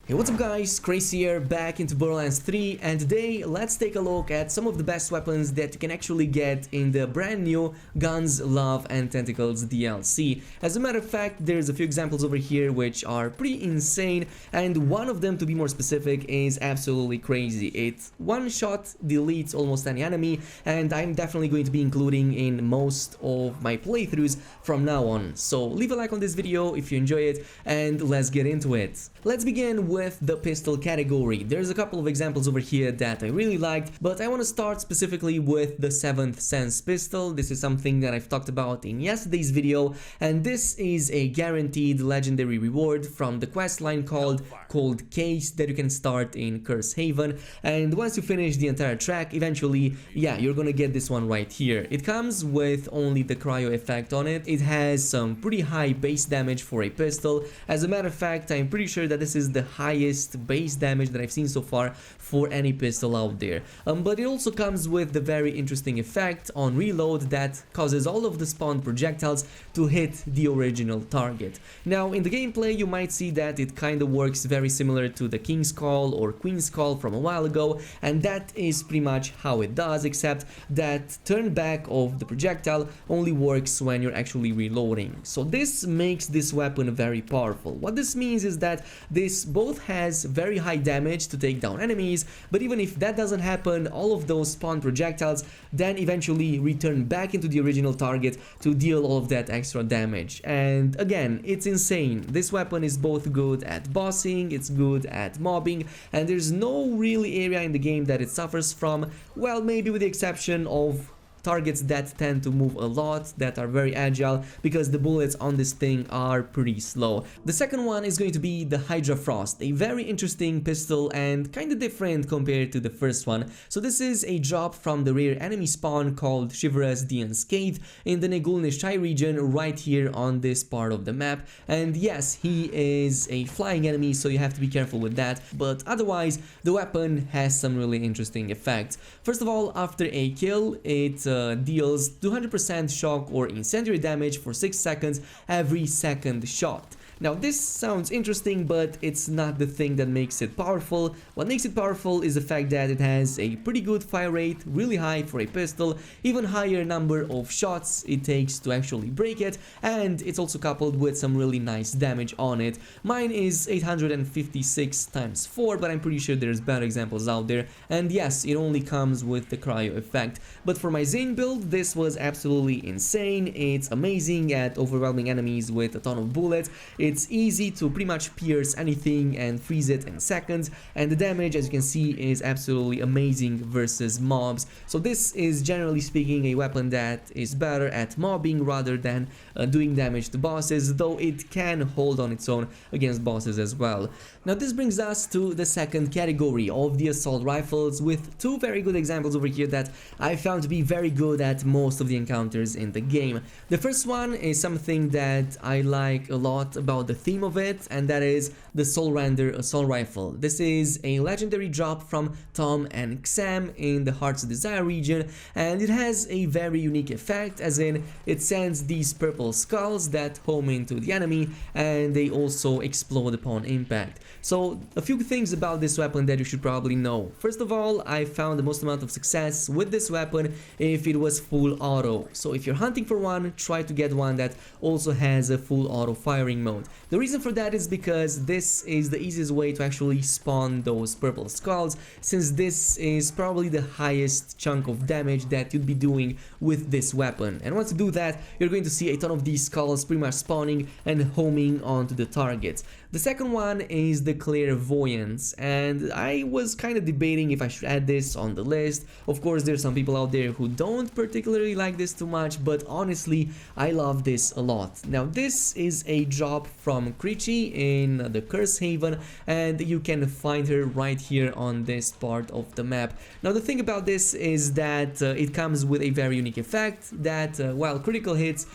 Hey, what's up guys, Crazy here, back into Borderlands 3, and today let's take a look at some of the best weapons that you can actually get in the brand new Guns, Love and Tentacles DLC. As a matter of fact, there's a few examples over here which are pretty insane, and one of them, to be more specific, is absolutely crazy. It one-shot deletes almost any enemy, and I'm definitely going to be including in most of my playthroughs from now on. So leave a like on this video if you enjoy it, and let's get into it. Let's begin with the pistol category. There's a couple of examples over here that I really liked, but I want to start specifically with the 7th Sense pistol. This is something that I've talked about in yesterday's video, and this is a guaranteed legendary reward from the quest line called Cold Case that you can start in Curse Haven, and once you finish the entire track, eventually, you're gonna get this one right here. It comes with only the cryo effect on it. It has some pretty high base damage for a pistol. As a matter of fact, I'm pretty sure that this is the highest base damage that I've seen so far for any pistol out there. But it also comes with the very interesting effect on reload that causes all of the spawned projectiles to hit the original target. Now in the gameplay you might see that it kind of works very similar to the King's Call or Queen's Call from a while ago, and that is pretty much how it does, except that turn back of the projectile only works when you're actually reloading. So this makes this weapon very powerful. What this means is that this both has very high damage to take down enemies, but even if that doesn't happen, all of those spawn projectiles then eventually return back into the original target to deal all of that extra damage. And again, it's insane. This weapon is both good at bossing, it's good at mobbing, and there's no really area in the game that it suffers from, well, maybe with the exception of targets that tend to move a lot, that are very agile, because the bullets on this thing are pretty slow. The second one is going to be the Hydrafrost, a very interesting pistol and kind of different compared to the first one. So this is a drop from the rare enemy spawn called Chivalrous the Unscathed in the Negulnishai region right here on this part of the map. And yes, he is a flying enemy, so you have to be careful with that, but otherwise the weapon has some really interesting effects. First of all, after a kill, it deals 200% shock or incendiary damage for 6 seconds every second shot. Now this sounds interesting, but it's not the thing that makes it powerful. What makes it powerful is the fact that it has a pretty good fire rate, really high for a pistol, even higher number of shots it takes to actually break it, and it's also coupled with some really nice damage on it. Mine is 856 times 4, but I'm pretty sure there's better examples out there, and yes, it only comes with the cryo effect. But for my Zane build, this was absolutely insane. It's amazing at overwhelming enemies with a ton of bullets. It's easy to pretty much pierce anything and freeze it in seconds, and the damage, as you can see, is absolutely amazing versus mobs. So this is, generally speaking, a weapon that is better at mobbing rather than doing damage to bosses, though it can hold on its own against bosses as well. Now this brings us to the second category of the assault rifles, with two very good examples over here that I found to be very good at most of the encounters in the game. The first one is something that I like a lot about the theme of it, and that is the Soul Render assault rifle. This is a legendary drop from Tom and Xam in the Heart's Desire region, and it has a very unique effect, as in it sends these purple skulls that home into the enemy, and they also explode upon impact. So a few things about this weapon that you should probably know. First of all, I found the most amount of success with this weapon if it was full auto. So if you're hunting for one, try to get one that also has a full auto firing mode. The reason for that is because this is the easiest way to actually spawn those purple skulls, since this is probably the highest chunk of damage that you'd be doing with this weapon. And once you do that, you're going to see a ton of these skulls pretty much spawning and homing onto the targets. The second one is the Clairvoyance, and I was kind of debating if I should add this on the list. Of course, there's some people out there who don't particularly like this too much, but honestly, I love this a lot. Now, this is a drop from Kriti in the Curse Haven, and you can find her right here on this part of the map. Now, the thing about this is that it comes with a very unique effect that, while critical hits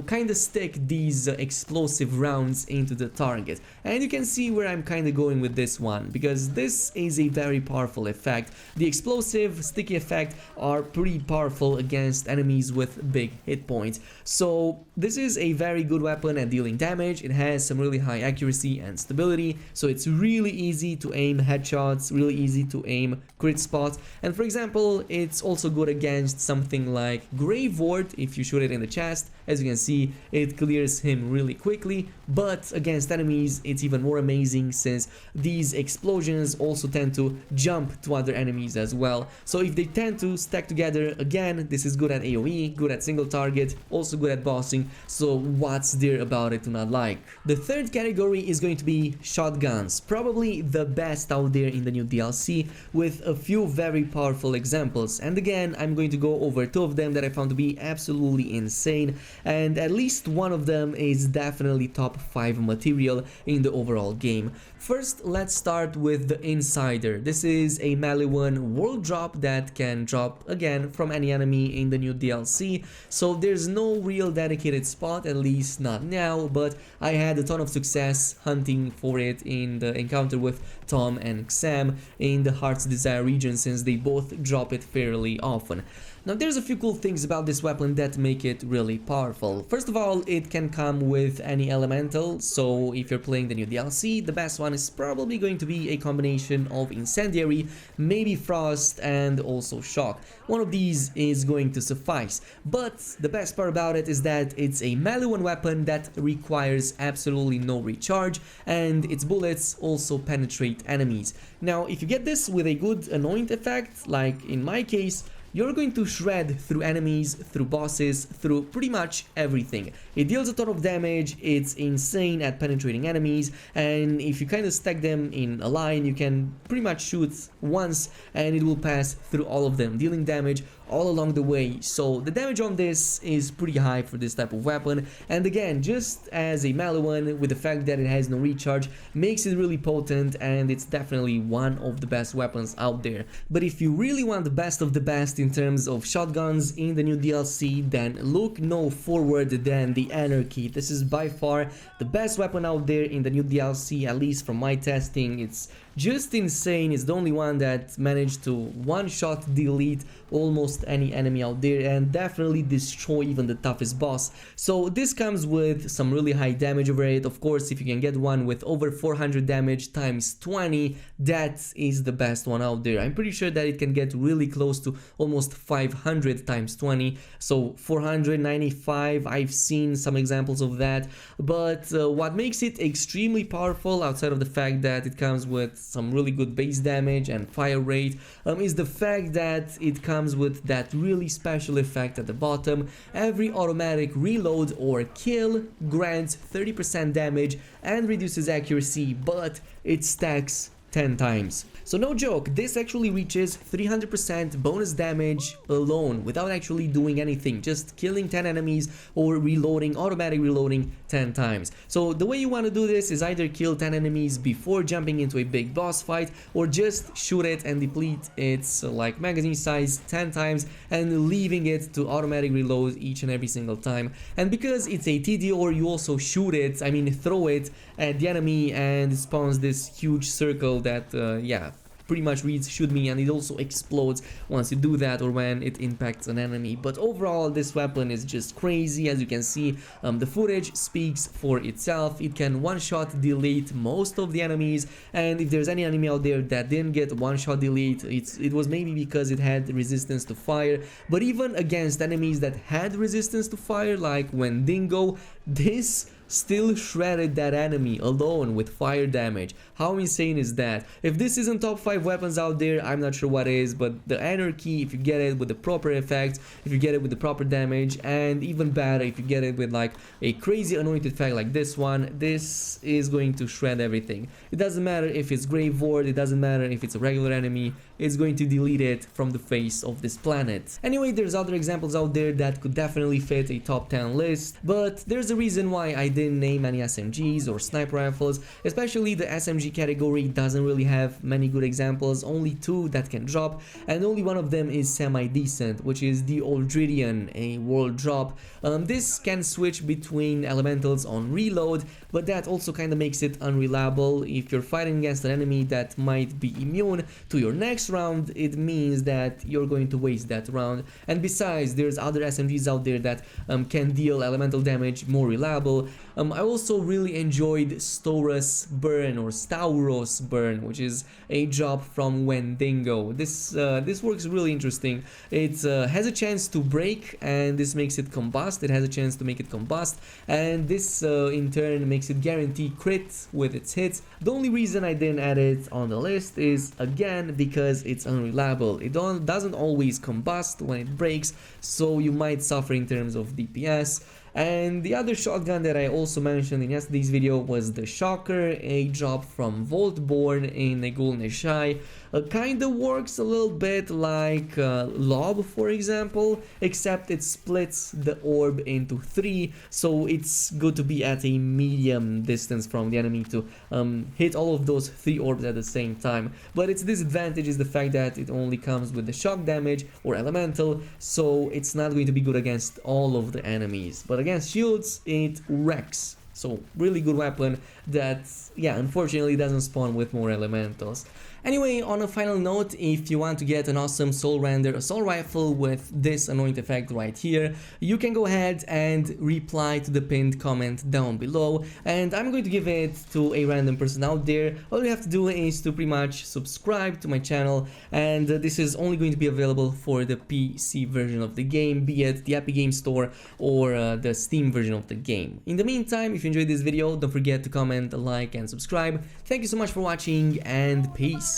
kind of stick these explosive rounds into the target. And you can see where I'm kind of going with this one, because this is a very powerful effect. The explosive, sticky effect are pretty powerful against enemies with big hit points. So this is a very good weapon at dealing damage. It has has some really high accuracy and stability, so it's really easy to aim headshots, really easy to aim crit spots. And for example, it's also good against something like Grave Ward. If you shoot it in the chest, as you can see, it clears him really quickly. But against enemies, it's even more amazing, since these explosions also tend to jump to other enemies as well. So if they tend to stack together, again, this is good at AoE, good at single target, also good at bossing, so what's there about it to not like? The third category is going to be shotguns, probably the best out there in the new DLC, with a few very powerful examples. And again, I'm going to go over two of them that I found to be absolutely insane, and at least one of them is definitely top 5 material in the overall game. First, let's start with the Insider. This is a melee one world drop that can drop again from any enemy in the new DLC, so there's no real dedicated spot, at least not now, but I had a ton of success hunting for it in the encounter with Tom and Sam in the Heart's Desire region, since they both drop it fairly often. Now, there's a few cool things about this weapon that make it really powerful. First of all, it can come with any elemental, so if you're playing the new DLC, the best one is probably going to be a combination of Incendiary, maybe Frost, and also Shock. One of these is going to suffice, but the best part about it is that it's a melee one weapon that requires absolutely no recharge, and its bullets also penetrate enemies. Now, if you get this with a good anoint effect, like in my case, you're going to shred through enemies, through bosses, through pretty much everything. It deals a ton of damage, it's insane at penetrating enemies, and if you kind of stack them in a line, you can pretty much shoot once and it will pass through all of them, dealing damage all along the way. So the damage on this is pretty high for this type of weapon, and again, just as a melee one, with the fact that it has no recharge, makes it really potent, and it's definitely one of the best weapons out there. But if you really want the best of the best in terms of shotguns in the new DLC, then look no further than the Anarchy. This is by far the best weapon out there in the new DLC, at least from my testing. It's just insane. It's the only one that managed to one-shot delete almost any enemy out there and definitely destroy even the toughest boss. So this comes with some really high damage over it. Of course, if you can get one with over 400 damage times 20, that is the best one out there. I'm pretty sure that it can get really close to almost 500 times 20, so 495. I've seen some examples of that, but what makes it extremely powerful, outside of the fact that it comes with some really good base damage and fire rate, is the fact that it comes with that really special effect at the bottom. Every automatic reload or kill grants 30% damage and reduces accuracy, but it stacks 10 times. So no joke, this actually reaches 300% bonus damage alone, without actually doing anything, just killing 10 enemies or reloading, automatic reloading 10 times. So the way you want to do this is either kill 10 enemies before jumping into a big boss fight, or just shoot it and deplete its like magazine size 10 times and leaving it to automatic reload each and every single time. And because it's a TDR, you also shoot it, I mean throw it at the enemy, and it spawns this huge circle that yeah, pretty much reads shoot me, and it also explodes once you do that or when it impacts an enemy. But overall, this weapon is just crazy. As you can see, the footage speaks for itself. It can one-shot delete most of the enemies, and if there's any enemy out there that didn't get one-shot delete, it was maybe because it had resistance to fire. But even against enemies that had resistance to fire, like when Dingo, this still shredded that enemy alone with fire damage. How insane is that? If this isn't top 5 weapons out there, I'm not sure what is. But the Anarchy, if you get it with the proper effects, if you get it with the proper damage, and even better if you get it with like a crazy anointed effect like this one, this is going to shred everything. It doesn't matter if it's Grave Ward, it doesn't matter if it's a regular enemy, it's going to delete it from the face of this planet. Anyway, there's other examples out there that could definitely fit a top 10 list, but there's a reason why I didn't name any SMGs or sniper rifles. Especially the SMG category doesn't really have many good examples, only 2 that can drop, and only one of them is semi-decent, which is the Aldridian, a world drop. This can switch between elementals on reload, but that also kind of makes it unreliable. If you're fighting against an enemy that might be immune to your next round, it means that you're going to waste that round. And besides, there's other SMGs out there that can deal elemental damage more reliable. I also really enjoyed Stauros Burn, which is a drop from Wendigo. This works really interesting. It has a chance to break, and this makes it combust. It has a chance to make it combust, and this in turn makes it guarantee crit with its hits. The only reason I didn't add it on the list is, again, because it's unreliable. It doesn't always combust when it breaks, so you might suffer in terms of DPS. And the other shotgun that I also mentioned in yesterday's video was the Shocker, a drop from Voltborn in Negul Neshai. Kinda works a little bit like Lob, for example, except it splits the orb into 3, so it's good to be at a medium distance from the enemy to hit all of those 3 orbs at the same time. But its disadvantage is the fact that it only comes with the shock damage or elemental, so it's not going to be good against all of the enemies. But against shields, it wrecks. So really good weapon that, yeah, unfortunately doesn't spawn with more elementals. Anyway, on a final note, if you want to get an awesome Soul Render assault rifle with this anoint effect right here, you can go ahead and reply to the pinned comment down below, and I'm going to give it to a random person out there. All you have to do is to pretty much subscribe to my channel, and this is only going to be available for the PC version of the game, be it the Epic Games Store or the Steam version of the game. In the meantime, if you enjoyed this video, don't forget to comment, like, and subscribe. Thank you so much for watching, and peace.